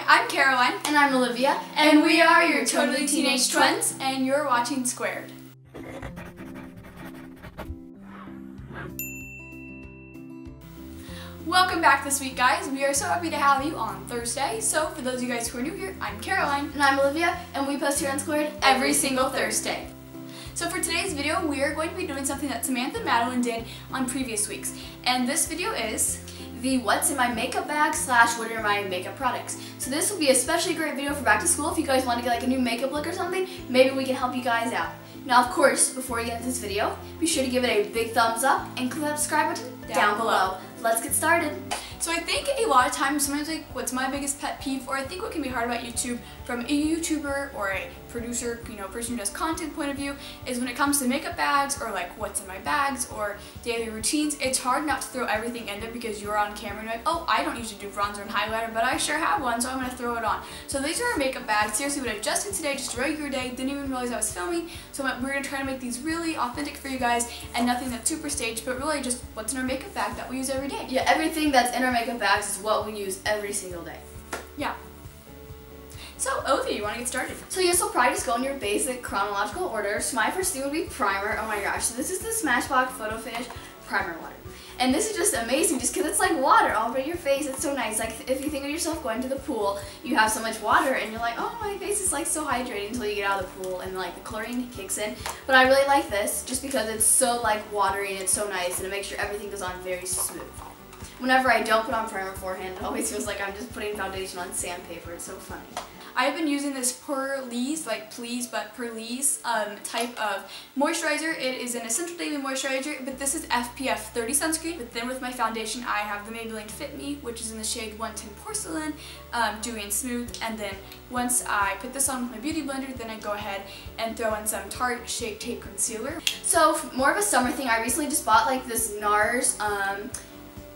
I'm Caroline. And I'm Olivia. And we are your totally teenage twins, and you're watching Squared. Welcome back this week, guys. We are so happy to have you on Thursday. So, for those of you guys who are new here, I'm Caroline. And I'm Olivia, and we post here on Squared every single Thursday. So for today's video, we are going to be doing something that Samantha and Madeline did on previous weeks. And this video is the what's in my makeup bag / what are my makeup products. So this will be a especially great video for back to school. If you guys want to get like a new makeup look or something, maybe we can help you guys out. Now, of course, before you get into this video, be sure to give it a big thumbs up and click that subscribe button down below. Let's get started. So I think a lot of times someone's like, what's my biggest pet peeve? Or I think what can be hard about YouTube from a YouTuber or a producer, person who does content point of view, is when it comes to makeup bags or like what's in my bags or daily routines, it's hard not to throw everything in there because you're on camera and you're like, oh, I don't usually do bronzer and highlighter, but I sure have one, so I'm going to throw it on. So these are our makeup bags. Seriously, what I just did today, just a regular day, didn't even realize I was filming, so we're going to try to make these really authentic for you guys and nothing that's super staged, but really just what's in our makeup bag that we use every day. Yeah, everything that's in our makeup bags is what we use every single day. Yeah. So, Olivia, you want to get started? So yes, I'll probably just go in your basic chronological order. So my first thing would be primer. Oh my gosh, so this is the Smashbox Photo Finish Primer Water. And this is just amazing just because it's like water all over your face. It's so nice. Like if you think of yourself going to the pool, you have so much water and you're like, oh, my face is like so hydrated until you get out of the pool and like the chlorine kicks in. But I really like this just because it's so like watery and it's so nice and it makes sure everything goes on very smooth. Whenever I don't put on primer beforehand, it always feels like I'm just putting foundation on sandpaper. It's so funny. I've been using this Perlise, like please, but Perlise type of moisturizer. It is an essential daily moisturizer, but this is SPF 30 sunscreen. But then with my foundation, I have the Maybelline Fit Me, which is in the shade 110 Porcelain, Dewy and Smooth. And then once I put this on with my beauty blender, then I go ahead and throw in some Tarte Shape Tape Concealer. So more of a summer thing, I recently just bought like this NARS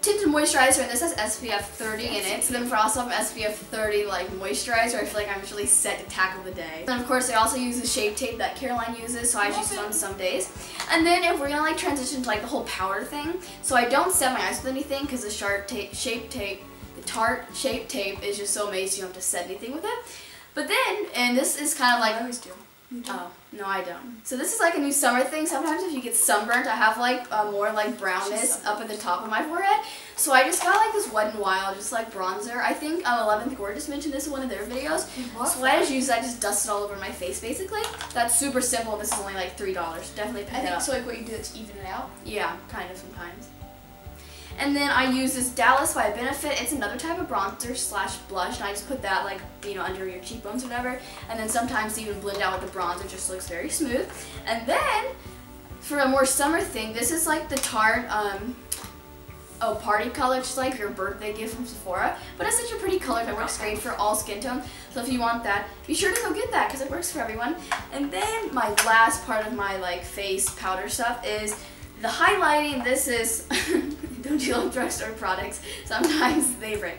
tinted moisturizer, and this has SPF 30 in it. So then for also have SPF 30 like moisturizer, I feel like I'm really set to tackle the day. And of course I also use the Shape Tape that Caroline uses, so I use it on some days. And then if we're gonna like transition to like the whole powder thing, so I don't set my eyes with anything because the Tarte Shape Tape is just so amazing, you don't have to set anything with it. But then, and this is kind of like, I always do. Oh, no I don't. So this is like a new summer thing. Sometimes if you get sunburnt, I have like more like brownness up at the top of my forehead. So I just got like this Wet n Wild, just like bronzer. I think 11th Gorgeous mentioned this in one of their videos. So what I just use, I just dust it all over my face basically. That's super simple. This is only like $3. Definitely pick it up. So like what you do is even it out? Yeah, kind of sometimes. And then I use this Dallas by Benefit. It's another type of bronzer / blush, and I just put that like, under your cheekbones or whatever. And then sometimes even blend out with the bronzer, it just looks very smooth. And then, for a more summer thing, this is like the Tarte, Party Color, just like your birthday gift from Sephora. But it's such a pretty color that works great for all skin tones. So if you want that, be sure to go get that because it works for everyone. And then my last part of my like face powder stuff is the highlighting. This is, don't you love drugstore products? Sometimes they break.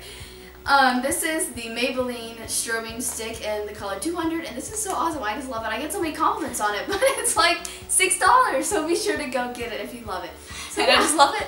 This is the Maybelline Strobing Stick in the color 200, and this is so awesome. I just love it. I get so many compliments on it, but it's like $6, so be sure to go get it if you love it. So and I just love it.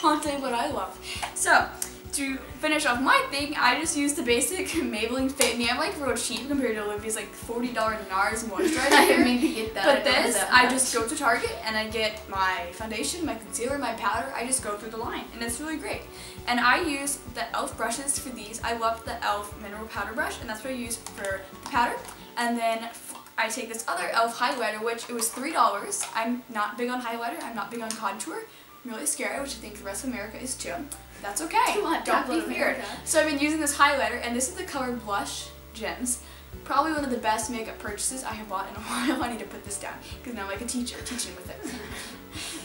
I'll tell you what I love. So, to finish off my thing, I just used the basic Maybelline Fit Me. I'm like real cheap compared to Olivia's like $40 NARS moisturizer. I didn't mean to get that. But this, I just go to Target and I get my foundation, my concealer, my powder. I just go through the line, and it's really great. And I use the e.l.f. brushes for these. I love the e.l.f. mineral powder brush, and that's what I use for the powder. And then I take this other e.l.f. highlighter, which it was $3. I'm not big on highlighter. I'm not big on contour. I'm really scary, which I think the rest of America is too. That's okay. Don't be weird. So I've been using this highlighter, and this is the color Blush Gems. Probably one of the best makeup purchases I have bought in a while. I need to put this down because now I'm like a teacher teaching with it.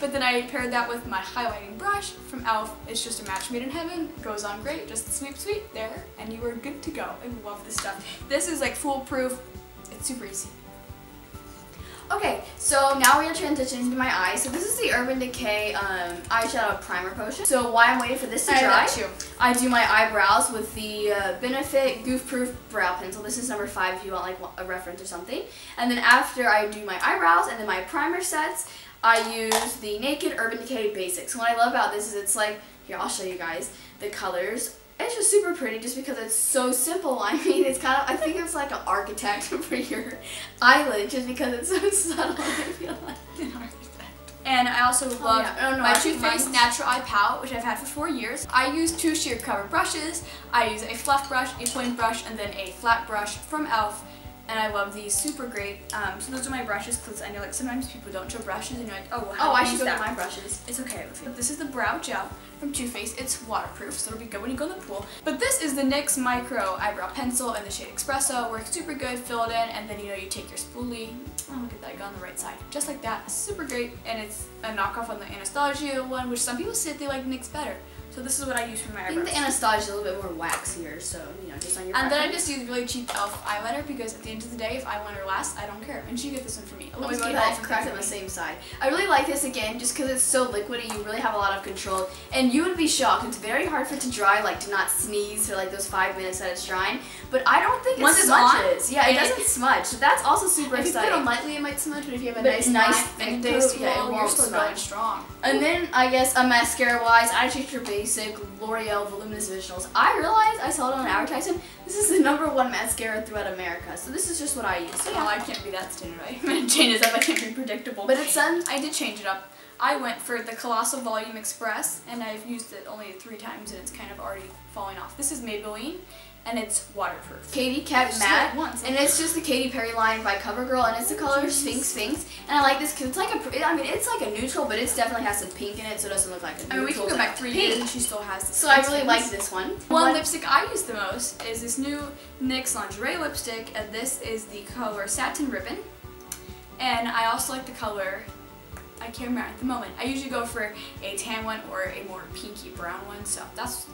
But then I paired that with my highlighting brush from e.l.f. It's just a match made in heaven. It goes on great. Just sweep, sweep there, and you are good to go. I love this stuff. This is like foolproof. It's super easy. Okay, so now we're going to transition into my eyes. So this is the Urban Decay eyeshadow primer potion. So while I'm waiting for this to dry, I do my eyebrows with the Benefit Goof Proof Brow Pencil. This is number 5 if you want like a reference or something. And then after I do my eyebrows and then my primer sets, I use the Naked Urban Decay Basics. So what I love about this is it's like, here I'll show you guys the colors. It's just super pretty just because it's so simple. I mean, it's kind of, I think it's like an architect for your eyelid just because it's so subtle, I feel like. An architect. And I also love my Too Faced Natural Eye Palette, which I've had for 4 years. I use 2 sheer cover brushes. I use a fluff brush, a point brush, and then a flat brush from e.l.f. And I love these, super great. So those are my brushes, because I know like sometimes people don't show brushes and you're like, oh, well, how do I you should use go that? get my brushes. It's okay with you. This is the brow gel from Too Faced. It's waterproof, so it'll be good when you go in the pool. But this is the NYX Micro Eyebrow Pencil in the shade Espresso. Works super good, fill it in, and then you take your spoolie. Oh, look at that, I got on the right side. Just like that, super great. And it's a knockoff on the Anastasia one, which some people say they like NYX better. So this is what I use for my eyebrows. I think the Anastasia is a little bit more waxier, so, just on your And then I just use really cheap e.l.f. eyeliner because at the end of the day, if eyeliner lasts, I don't care. And she get this one for me. We both have cracked on the same side. I really like this again just because it's so liquidy. You really have a lot of control. And you would be shocked. It's very hard for it to dry, like to not sneeze for like those 5 minutes that it's drying. But I don't think it smudges. Yeah, it doesn't smudge. So that's also super exciting. If you put on lightly, it might smudge, but if you have a nice thick base, yeah, it won't smudge. Strong. And then I guess a mascara wise, I just your basic L'Oreal Voluminous Visuals. I realized I saw it on an advertisement. This is the #1 mascara throughout America. So this is just what I use. So yeah. I can't be that standard. I'm gonna change it up. I can't be predictable. But it's I did change it up. I went for the Colossal Volume Express, and I've used it only 3 times, and it's kind of already falling off. This is Maybelline, and it's waterproof. Katy Kat Matte, and it's just the Katy Perry line by CoverGirl, and it's the color Sphinx. And I like this because it's like it's like a neutral, but it definitely has some pink in it, so it doesn't look like a neutral. I mean, we can go back 3 years, and she still has this. So I really like this one. One lipstick I use the most is this new NYX Lingerie lipstick, and this is the color Satin Ribbon. And I also like the color, I can't remember at the moment. I usually go for a tan one or a more pinky brown one, so this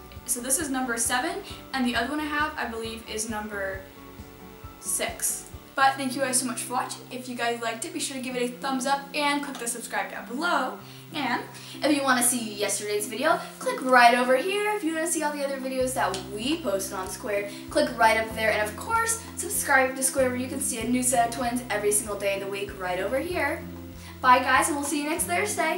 is #7, and the other one I have, I believe, is #6. But thank you guys so much for watching. If you guys liked it, be sure to give it a thumbs up and click the subscribe down below. And if you want to see yesterday's video, click right over here. If you want to see all the other videos that we posted on Squared, click right up there. And of course, subscribe to Squared where you can see a new set of twins every single day of the week right over here. Bye guys, and we'll see you next Thursday.